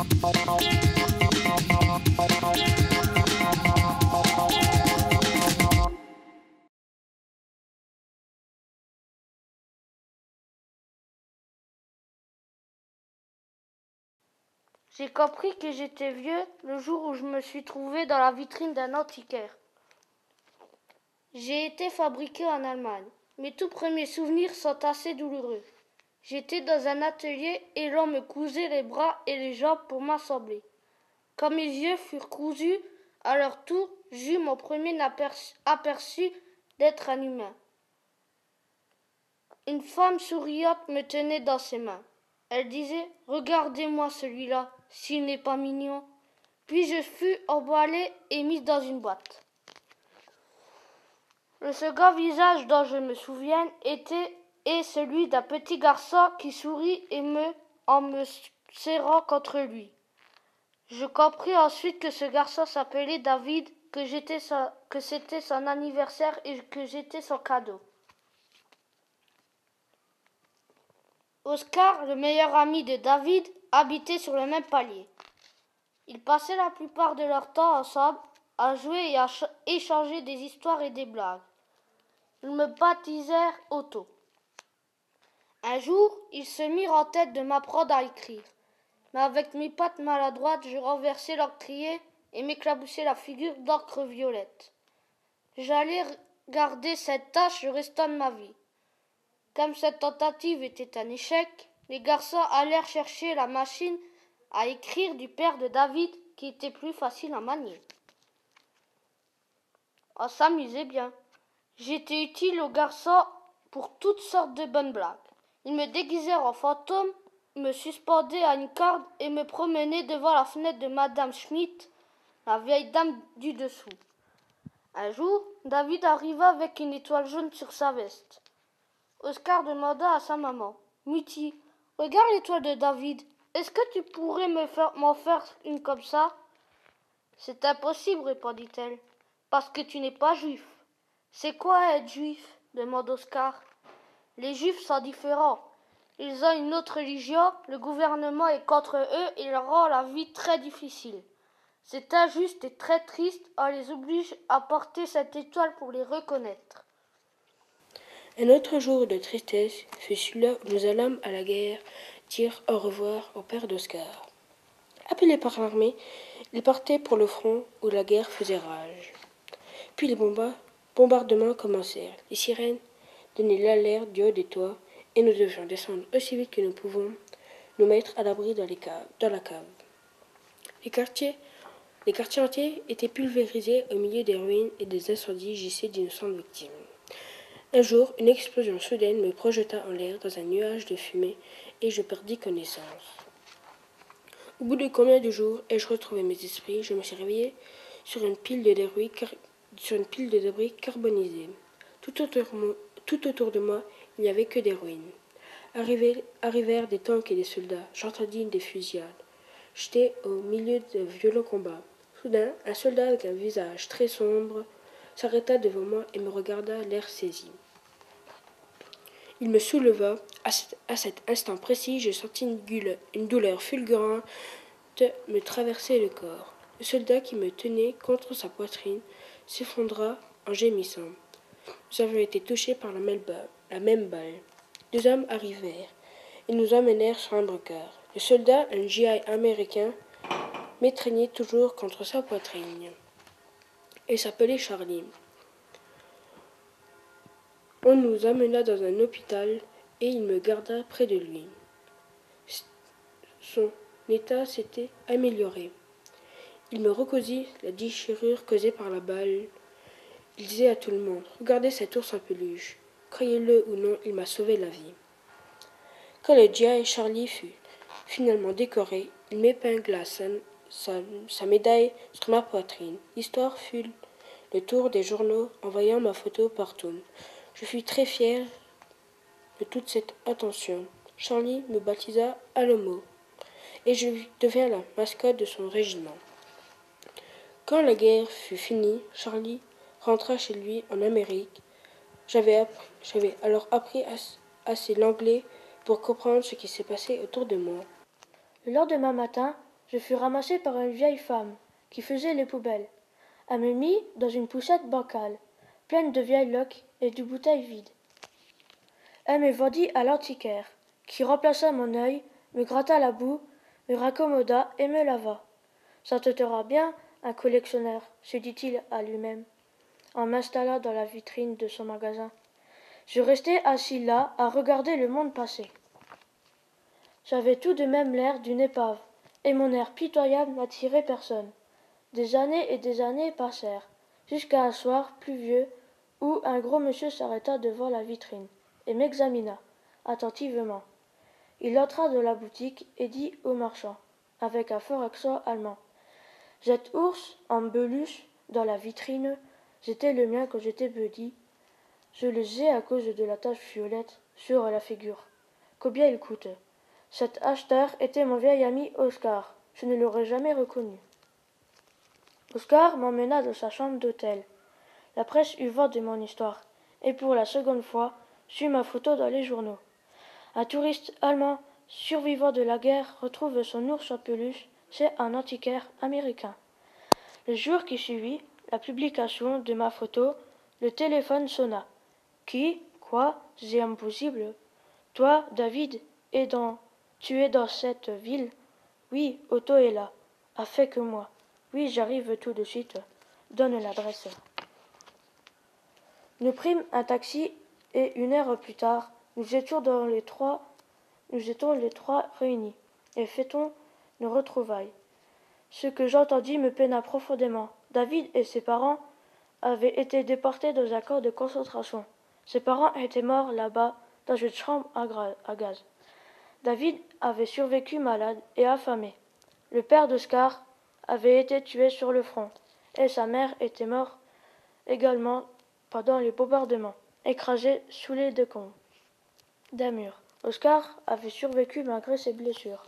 J'ai compris que j'étais vieux le jour où je me suis trouvé dans la vitrine d'un antiquaire. J'ai été fabriqué en Allemagne. Mes tout premiers souvenirs sont assez douloureux. J'étais dans un atelier et l'on me cousait les bras et les jambes pour m'assembler. Quand mes yeux furent cousus, à leur tour, j'eus mon premier aperçu d'être un humain. Une femme souriante me tenait dans ses mains. Elle disait « Regardez-moi celui-là, s'il n'est pas mignon ». Puis je fus emballé et mis dans une boîte. Le second visage dont je me souviens est celui d'un petit garçon qui sourit en me serrant contre lui. Je compris ensuite que ce garçon s'appelait David, que c'était son anniversaire et que j'étais son cadeau. Oscar, le meilleur ami de David, habitait sur le même palier. Ils passaient la plupart de leur temps ensemble à jouer et à échanger des histoires et des blagues. Ils me baptisèrent Otto. Un jour, ils se mirent en tête de m'apprendre à écrire. Mais avec mes pattes maladroites, je renversai l'encrier et m'éclaboussai la figure d'encre violette. J'allais garder cette tâche le restant de ma vie. Comme cette tentative était un échec, les garçons allèrent chercher la machine à écrire du père de David qui était plus facile à manier. On s'amusait bien. J'étais utile aux garçons pour toutes sortes de bonnes blagues. Ils me déguisèrent en fantôme, me suspendaient à une corde et me promenaient devant la fenêtre de Madame Schmidt, la vieille dame du dessous. Un jour, David arriva avec une étoile jaune sur sa veste. Oscar demanda à sa maman « Mutti, regarde l'étoile de David. Est-ce que tu pourrais m'en faire une comme ça ?»« C'est impossible, répondit-elle, parce que tu n'es pas juif. »« C'est quoi être juif ?» demanda Oscar. « Les juifs sont différents. Ils ont une autre religion, le gouvernement est contre eux et leur rend la vie très difficile. C'est injuste et très triste, on les oblige à porter cette étoile pour les reconnaître. » Un autre jour de tristesse fut celui-là où nous allâmes à la guerre dire au revoir au père d'Oscar. Appelé par l'armée, il partait pour le front où la guerre faisait rage. Puis les bombardements commencèrent. Les sirènes donnaient l'alerte du haut des toits et nous devions descendre aussi vite que nous pouvons nous mettre à l'abri dans la cave. Les quartiers entiers étaient pulvérisés au milieu des ruines et des incendies gissaient d'innocentes victimes. Un jour, une explosion soudaine me projeta en l'air dans un nuage de fumée et je perdis connaissance. Au bout de combien de jours ai-je retrouvé mes esprits? Je me suis réveillé sur une pile de débris carbonisés. Tout autour de moi, il n'y avait que des ruines. Arrivèrent des tanks et des soldats. J'entendis des fusillades. J'étais au milieu de violents combats. Soudain, un soldat avec un visage très sombre s'arrêta devant moi et me regarda l'air saisi. Il me souleva. À cet instant précis, je sentis une douleur fulgurante me traverser le corps. Le soldat qui me tenait contre sa poitrine s'effondra en gémissant. Nous avions été touchés par la même balle. Deux hommes arrivèrent et nous emmenèrent sur un brancard. Le soldat, un GI américain, m'étreignait toujours contre sa poitrine. Il s'appelait Charlie. On nous amena dans un hôpital et il me garda près de lui. Son état s'était amélioré. Il me recosit la déchirure causée par la balle. Il disait à tout le monde « Regardez cet ours en peluche. Croyez-le ou non, il m'a sauvé la vie. » Quand le GI Charlie fut finalement décoré, il m'épingla sa médaille sur ma poitrine. L'histoire fut le tour des journaux en voyant ma photo partout. Je fus très fier de toute cette attention. Charlie me baptisa Alomo et je deviens la mascotte de son régiment. Quand la guerre fut finie, Charlie rentra chez lui en Amérique. J'avais alors appris assez l'anglais pour comprendre ce qui s'est passé autour de moi. Le lendemain matin, je fus ramassé par une vieille femme qui faisait les poubelles. Elle me mit dans une poussette bancale, pleine de vieilles loques et de bouteilles vides. Elle me vendit à l'antiquaire, qui remplaça mon œil, me gratta la boue, me raccommoda et me lava. Ça te fera bien, un collectionneur, se dit-il à lui-même, en m'installant dans la vitrine de son magasin. Je restai assis là à regarder le monde passer. J'avais tout de même l'air d'une épave, et mon air pitoyable n'attirait personne. Des années et des années passèrent, jusqu'à un soir pluvieux où un gros monsieur s'arrêta devant la vitrine et m'examina attentivement. Il entra dans la boutique et dit au marchand, avec un fort accent allemand, « Cet ours en beluche dans la vitrine, c'était le mien quand j'étais petit. Je le sais à cause de la tache violette sur la figure. Combien il coûte? Cet acheteur était mon vieil ami Oscar. Je ne l'aurais jamais reconnu. » Oscar m'emmena dans sa chambre d'hôtel. La presse eut vent de mon histoire, et pour la seconde fois, sut ma photo dans les journaux. Un touriste allemand survivant de la guerre retrouve son ours en peluche chez un antiquaire américain. Le jour qui suivit la publication de ma photo, le téléphone sonna. Qui? Quoi? C'est impossible. Toi, David, tu es dans cette ville? Oui, Otto est là. A fait que moi. Oui, j'arrive tout de suite. Donne l'adresse. Nous prîmes un taxi et une heure plus tard, nous étions les trois réunis et fêtons nos retrouvailles. Ce que j'entendis me peina profondément. David et ses parents avaient été déportés dans un camp de concentration. Ses parents étaient morts là-bas, dans une chambre à gaz. David avait survécu malade et affamé. Le père d'Oscar avait été tué sur le front, et sa mère était morte également pendant les bombardements, écrasée sous les décombres d'un mur. Oscar avait survécu malgré ses blessures.